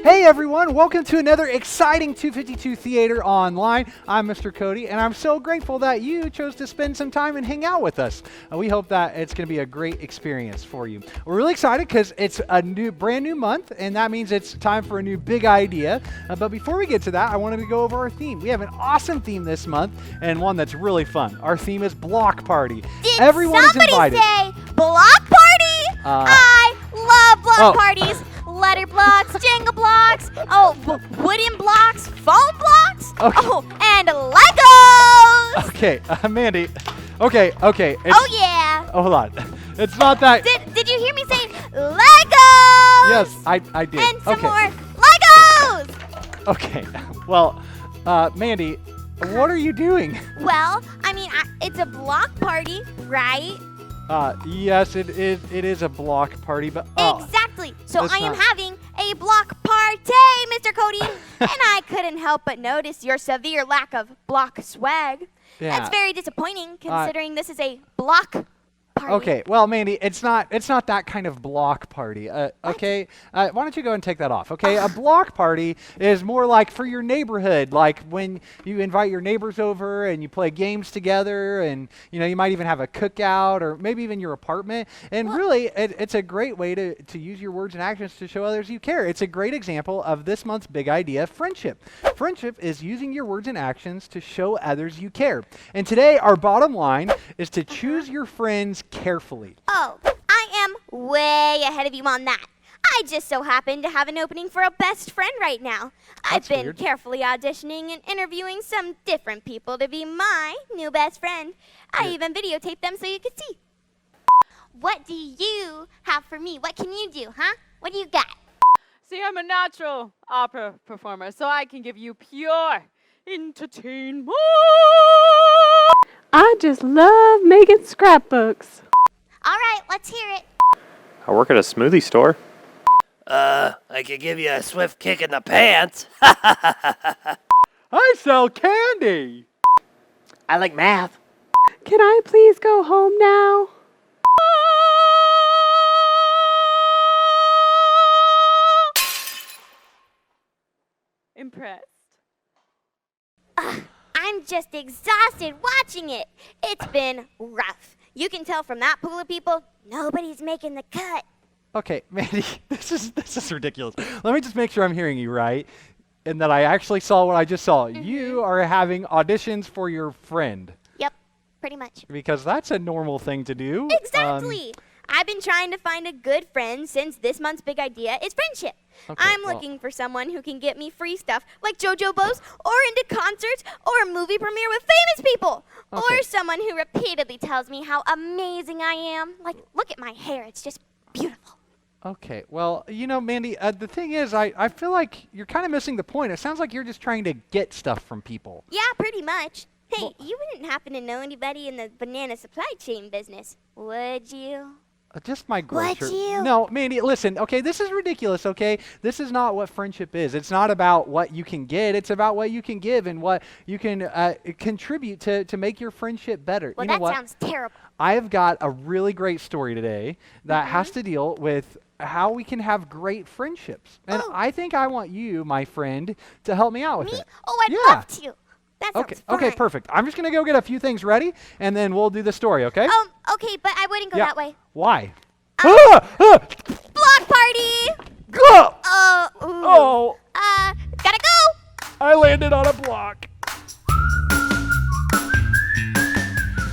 Hey everyone, welcome to another exciting 252 Theater Online. I'm Mr. Cody, and I'm so grateful that you chose to spend some time and hang out with us. We hope that it's going to be a great experience for you. We're really excited because it's a brand new month, and that means it's time for a new big idea. But before we get to that, I wanted to go over our theme. We have an awesome theme this month, and one that's really fun. Our theme is Block Party. Did Everyone is invited. Somebody say Block Party? I love block parties. Letter blocks, Jenga blocks, wooden blocks, foam blocks, and Legos! Okay, Mandy. Okay. Oh, yeah. Oh, hold on. It's not that. Did you hear me say Legos? Yes, I did. And some more Legos! Okay. Well, Mandy, what are you doing? Well, I mean, it's a block party, right? Yes, it is a block party, but exactly. So I am having a block party, Mr. Cody, and I couldn't help but notice your severe lack of block swag. Yeah. That's very disappointing, considering this is a block party. Okay, well, Mandy, it's not that kind of block party. Okay, why don't you go and take that off? Okay, a block party is more like for your neighborhood, like when you invite your neighbors over and you play games together, and you might even have a cookout, or maybe even your apartment. And really, it's a great way to use your words and actions to show others you care. It's a great example of this month's big idea, friendship. Friendship is using your words and actions to show others you care. And today, our bottom line is to choose your friends carefully. Oh, I am way ahead of you on that. I just so happen to have an opening for a best friend right now. I've been carefully auditioning and interviewing some different people to be my new best friend. I even videotaped them so you could see. What do you have for me? What can you do, huh? What do you got? See, I'm a natural opera performer, so I can give you pure entertainment. I just love making scrapbooks. All right, let's hear it. I work at a smoothie store. I could give you a swift kick in the pants. I sell candy. I like math. Can I please go home now? Impressed. I'm just exhausted watching it. It's been rough. You can tell from that pool of people, nobody's making the cut. Okay, Mandy, this is ridiculous. Let me just make sure I'm hearing you right, and that I actually saw what I just saw. You are having auditions for your friend. Yep, pretty much. Because that's a normal thing to do. Exactly. I've been trying to find a good friend since this month's big idea is friendship. Okay, I'm looking for someone who can get me free stuff like JoJo Bows, or into concerts, or a movie premiere with famous people. Okay. Or someone who repeatedly tells me how amazing I am. Like, look at my hair, it's just beautiful. Okay, well, Mandy, the thing is, I feel like you're kind of missing the point. It sounds like you're just trying to get stuff from people. Yeah, pretty much. Hey, you wouldn't happen to know anybody in the banana supply chain business, would you? Just my grocer. Would you? No, Mandy, listen, okay, this is ridiculous, okay? This is not what friendship is. It's not about what you can get. It's about what you can give and what you can contribute to make your friendship better. Well, you know what? sounds terrible. I have got a really great story today that has to deal with how we can have great friendships. And I think I want you, my friend, to help me out with it. Oh, I'd love to. That sounds fun. Okay, perfect. I'm just going to go get a few things ready, and then we'll do the story, okay? Okay, but I wouldn't go that way. Why? Block party! Go! Oh. Gotta go! I landed on a block.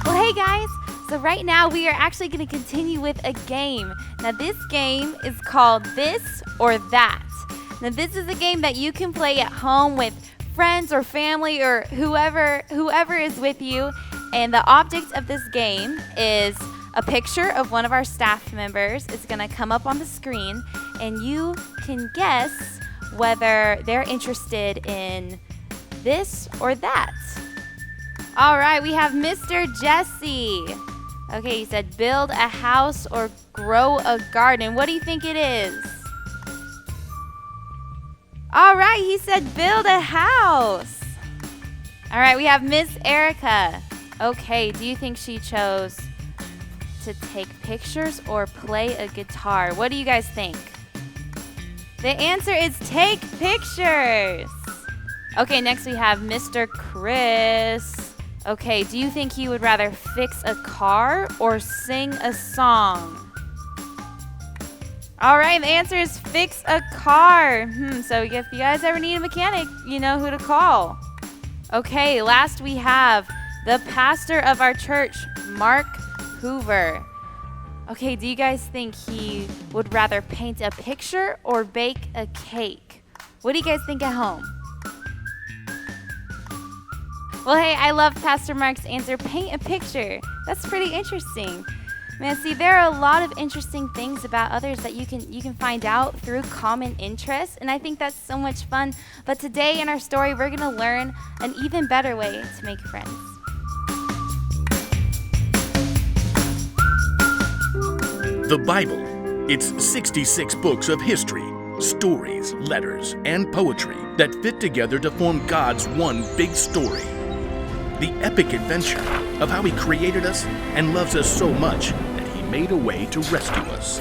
Well, hey guys, so right now we are actually going to continue with a game. Now this game is called This or That. Now this is a game that you can play at home with friends or family or whoever is with you. And the object of this game is a picture of one of our staff members. It's going to come up on the screen, and you can guess whether they're interested in this or that. All right, we have Mr. Jesse. Okay, he said build a house or grow a garden. What do you think it is? All right, he said build a house. All right, we have Miss Erica. Okay, do you think she chose to take pictures or play a guitar? What do you guys think? The answer is take pictures. Okay, next we have Mr. Chris. Okay, do you think he would rather fix a car or sing a song? All right, the answer is fix a car. So if you guys ever need a mechanic, you know who to call. Okay, last we have the pastor of our church, Mark Hoover. Okay, do you guys think he would rather paint a picture or bake a cake? What do you guys think at home? Well, hey, I love Pastor Mark's answer, paint a picture. That's pretty interesting. Man, see, there are a lot of interesting things about others that you can find out through common interests, and I think that's so much fun. But today in our story, we're going to learn an even better way to make friends. The Bible. It's 66 books of history, stories, letters, and poetry that fit together to form God's one big story. The epic adventure of how He created us and loves us so much that He made a way to rescue us.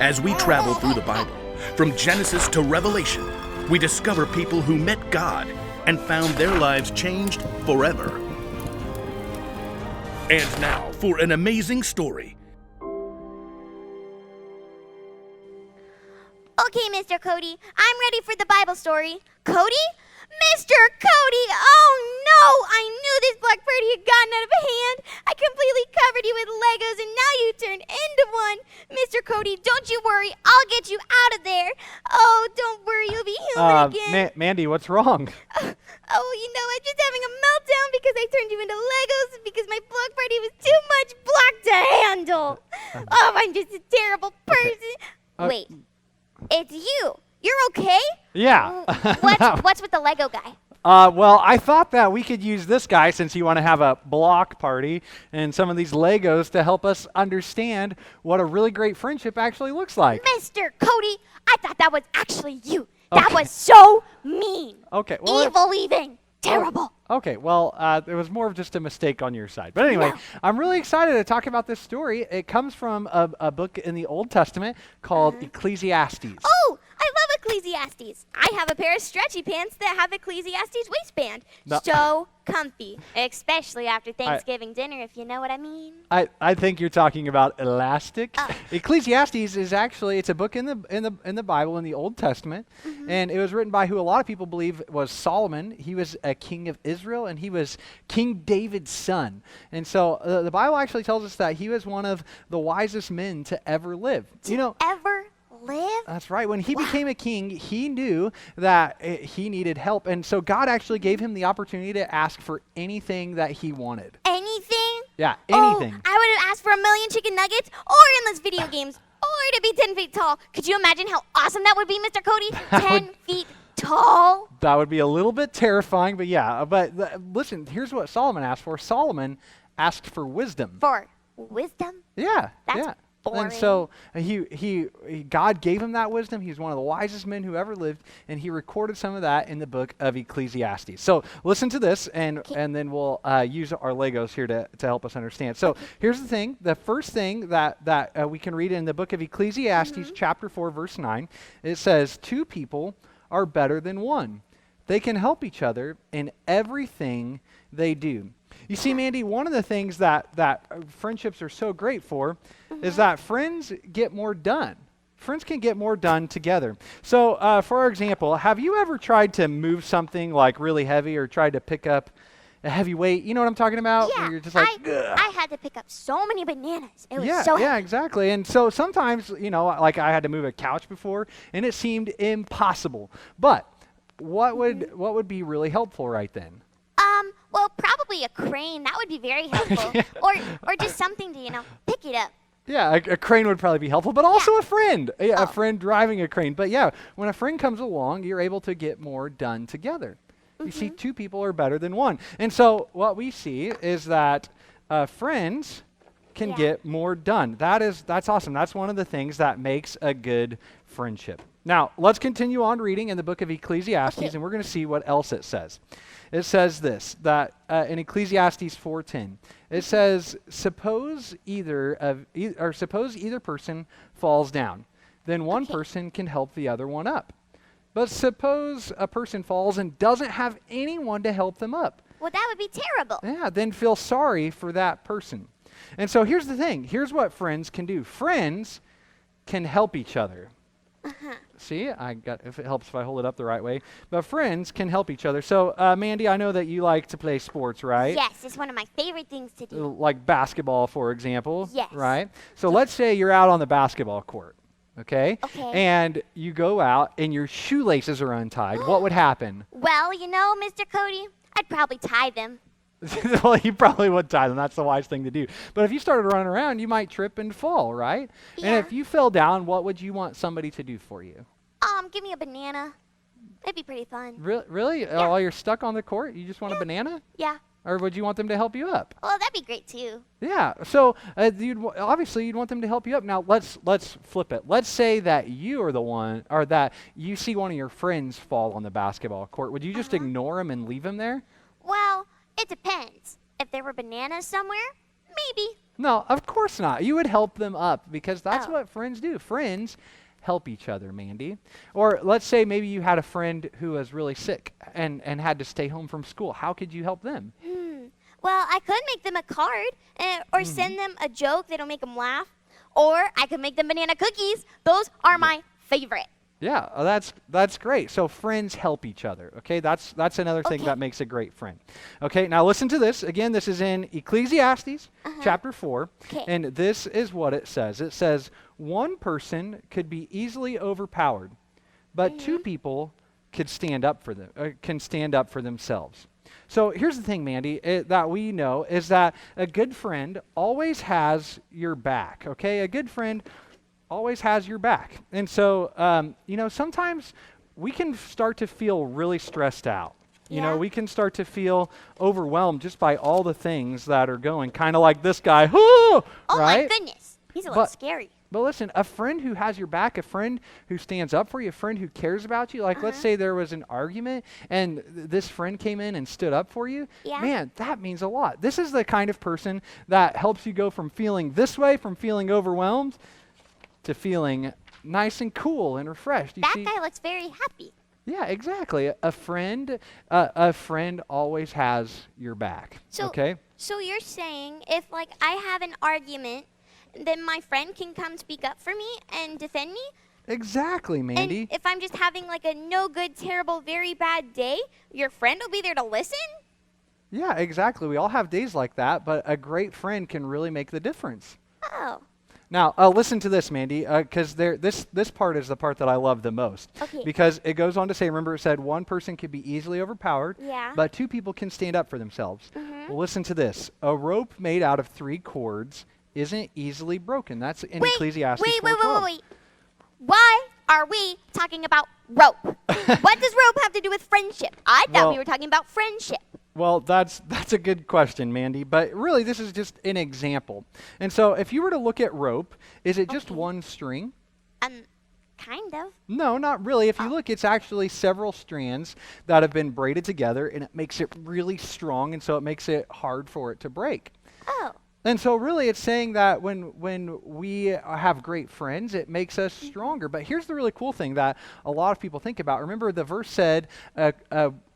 As we travel through the Bible, from Genesis to Revelation, we discover people who met God and found their lives changed forever. And now for an amazing story. Okay, Mr. Cody, I'm ready for the Bible story. Cody? Mr. Cody! Oh no! I knew this block party had gotten out of hand. I completely covered you with Legos and now you turned into one. Mr. Cody, don't you worry. I'll get you out of there. Oh, don't worry. You'll be human again. Mandy, what's wrong? I'm just having a meltdown because I turned you into Legos because my block party was too much block to handle. I'm just a terrible person. Wait, it's you. You're okay? Yeah. What's with the Lego guy? Well, I thought that we could use this guy since you want to have a block party and some of these Legos to help us understand what a really great friendship actually looks like. Mr. Cody, I thought that was actually you. That was so mean. Okay. Well, evil even. Terrible. Okay, well, it was more of just a mistake on your side. But anyway, I'm really excited to talk about this story. It comes from a book in the Old Testament called Ecclesiastes. Oh, I love Ecclesiastes. I have a pair of stretchy pants that have Ecclesiastes waistband. So comfy, especially after Thanksgiving dinner, if you know what I mean. I think you're talking about elastic. Ecclesiastes is actually, it's a book in the Bible in the Old Testament, and it was written by who a lot of people believe was Solomon. He was a king of Israel, and he was King David's son. And so the Bible actually tells us that he was one of the wisest men to ever live. Ever live? That's right. When he became a king, he knew that he needed help. And so God actually gave him the opportunity to ask for anything that he wanted. Anything? Yeah, anything. Oh, I would have asked for 1,000,000 chicken nuggets or endless video games or to be 10 feet tall. Could you imagine how awesome that would be, Mr. Cody? 10 feet tall? That would be a little bit terrifying, but yeah. But listen, here's what Solomon asked for. Solomon asked for wisdom. For wisdom? Yeah. That's boring. And so God gave him that wisdom. He was one of the wisest men who ever lived, and he recorded some of that in the book of Ecclesiastes. So listen to this, and then we'll use our Legos here to help us understand. So here's the thing. The first thing that we can read in the book of Ecclesiastes, chapter 4, verse 9, it says, 2 people are better than one. They can help each other in everything they do. You see, Mandy, one of the things that friendships are so great for is that friends get more done. Friends can get more done together. So, for example, have you ever tried to move something like really heavy or tried to pick up a heavy weight? You know what I'm talking about? Yeah, where you're just like, I had to pick up so many bananas. It was so heavy. Yeah, exactly. And so sometimes, like I had to move a couch before, and it seemed impossible. But what would be really helpful right then? Well, probably a crane. That would be very helpful. or just something to, pick it up. Yeah, a crane would probably be helpful, but also a friend. A friend driving a crane. But yeah, when a friend comes along, you're able to get more done together. You see, 2 people are better than one. And so what we see is that friends can get more done. That's awesome. That's one of the things that makes a good friendship. Now, let's continue on reading in the book of Ecclesiastes, and we're going to see what else it says. It says this, that in Ecclesiastes 4:10, it says, suppose either person falls down. then one person can help the other one up. But suppose a person falls and doesn't have anyone to help them up. Well, that would be terrible. Yeah, then feel sorry for that person. And so here's the thing. Here's what friends can do. Friends can help each other. See, if it helps if I hold it up the right way. But friends can help each other. So, Mandy, I know that you like to play sports, right? Yes, it's one of my favorite things to do. Like basketball, for example. Yes. Right? So let's say you're out on the basketball court, okay? Okay. And you go out and your shoelaces are untied. What would happen? Well, you know, Mr. Cody, I'd probably tie them. Well, you probably would tie them. That's the wise thing to do. But if you started running around, you might trip and fall, right? Yeah. And if you fell down, what would you want somebody to do for you? Give me a banana. It'd be pretty fun. Really? Yeah. While you're stuck on the court, you just want a banana? Yeah. Or would you want them to help you up? Well, that'd be great too. Yeah. So obviously you'd want them to help you up. Now let's flip it. Let's say that you are the one, or that you see one of your friends fall on the basketball court. Would you just ignore him and leave him there? Well, it depends. If there were bananas somewhere, maybe. No, of course not. You would help them up because that's Oh. what friends do. Friends help each other, Mandy. Or let's say maybe you had a friend who was really sick and had to stay home from school. How could you help them? Well, I could make them a card or send them a joke that'll make them laugh. Or I could make them banana cookies. Those are my favorite. Yeah, that's great. So friends help each other, okay? That's another thing Okay. that makes a great friend. Okay, now listen to this. Again, this is in Ecclesiastes chapter 4, 'Kay. and this is what it says. It says, one person could be easily overpowered, but two people can stand up for themselves. So here's the thing, Mandy, that we know is that a good friend always has your back, okay? A good friend always has your back. And so, sometimes we can start to feel really stressed out. You know, Yeah. we can start to feel overwhelmed just by all the things that are going, kind of like this guy, right? Oh my goodness. He's a little But- scary. But listen, a friend who has your back, a friend who stands up for you, a friend who cares about you, like let's say there was an argument and this friend came in and stood up for you, Yeah. man, that means a lot. This is the kind of person that helps you go from feeling this way, from feeling overwhelmed, to feeling nice and cool and refreshed. You That see? guy looks very happy. Yeah, exactly. A friend always has your back. So, okay? So you're saying if like I have an argument, then my friend can come speak up for me and defend me? Exactly, Mandy. And if I'm just having like a no good, terrible, very bad day, your friend will be there to listen? Yeah, exactly. We all have days like that, but a great friend can really make the difference. Oh. Now, listen to this, Mandy, because this part is the part that I love the most. Okay. Because it goes on to say, remember it said one person could be easily overpowered, Yeah. but two people can stand up for themselves. Well, listen to this. A rope made out of 3 cords isn't easily broken. That's in Ecclesiastes 4:12. Wait. Why are we talking about rope? What does rope have to do with friendship? I thought we Well- were talking about friendship. Well, that's a good question, Mandy, but really this is just an example. And so if you were to look at rope, is it just one string? Kind of. No, not really. If you look, it's actually several strands that have been braided together, and it makes it really strong, and so it makes it hard for it to break. Oh. And so really it's saying that when we have great friends, it makes us stronger. But here's the really cool thing that a lot of people think about. Remember, the verse said a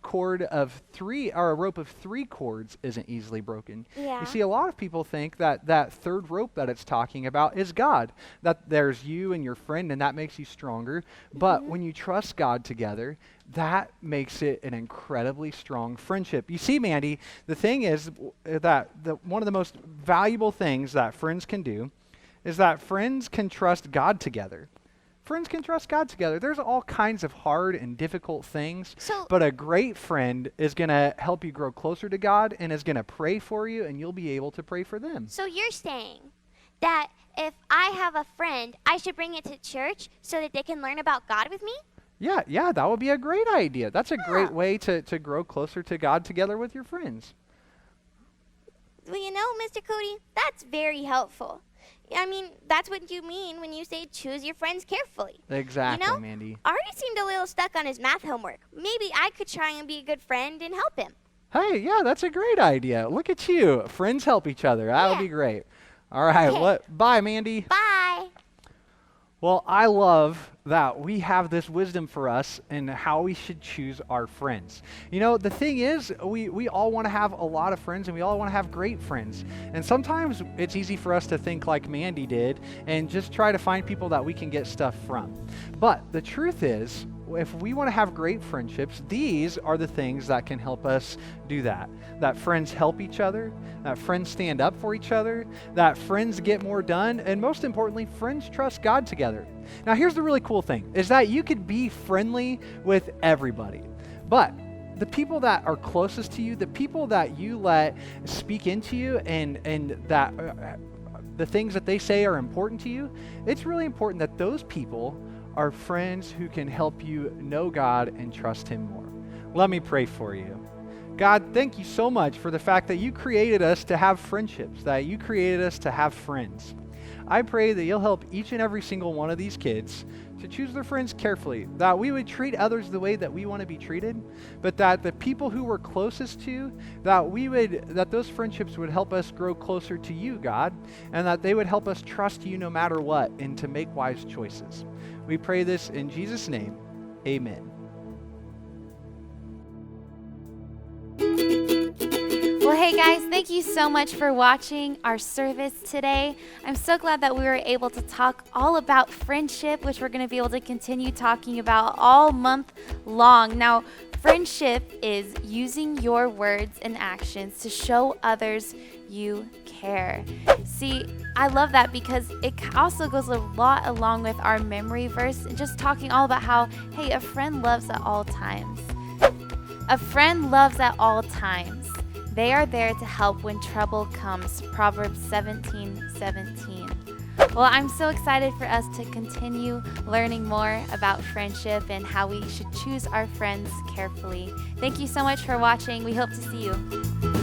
rope of 3 cords isn't easily broken. Yeah. You see, a lot of people think that third rope that it's talking about is God, that there's you and your friend and that makes you stronger. But when you trust God together, that makes it an incredibly strong friendship. You see, Mandy, the thing is that one of the most valuable things that friends can do is that friends can trust God together. Friends can trust God together. There's all kinds of hard and difficult things, but a great friend is going to help you grow closer to God and is going to pray for you, and you'll be able to pray for them. So you're saying that if I have a friend, I should bring it to church so that they can learn about God with me? Yeah, that would be a great idea. That's a great way to grow closer to God together with your friends. Well, you know, Mr. Cody, that's very helpful. I mean, that's what you mean when you say choose your friends carefully. Exactly, You know, Mandy. Artie seemed a little stuck on his math homework. Maybe I could try and be a good friend and help him. Hey, yeah, that's a great idea. Look at you. Friends help each other. That would Yeah. be great. All right, Okay. bye, Mandy. Bye. Well, I love that we have this wisdom for us in how we should choose our friends. You know, the thing is, we all want to have a lot of friends, and we all want to have great friends. And sometimes it's easy for us to think like Mandy did and just try to find people that we can get stuff from. But the truth is, if we want to have great friendships, these are the things that can help us do that. That friends help each other, that friends stand up for each other, that friends get more done, and most importantly, friends trust God together. Now, here's the really cool thing, is that you could be friendly with everybody, but the people that are closest to you, the people that you let speak into you and that the things that they say are important to you, it's really important that those people are friends who can help you know God and trust Him more. Let me pray for you. God, thank you so much for the fact that you created us to have friendships, that you created us to have friends. I pray that you'll help each and every single one of these kids to choose their friends carefully, that we would treat others the way that we want to be treated, but that the people who we're closest to, that those friendships would help us grow closer to you, God, and that they would help us trust you no matter what and to make wise choices. We pray this in Jesus' name. Amen. Well, hey guys, thank you so much for watching our service today. I'm so glad that we were able to talk all about friendship, which we're going to be able to continue talking about all month long. Now, friendship is using your words and actions to show others you care. See, I love that because it also goes a lot along with our memory verse and just talking all about how, hey, a friend loves at all times. A friend loves at all times. They are there to help when trouble comes. Proverbs 17:17. Well, I'm so excited for us to continue learning more about friendship and how we should choose our friends carefully. Thank you so much for watching. We hope to see you.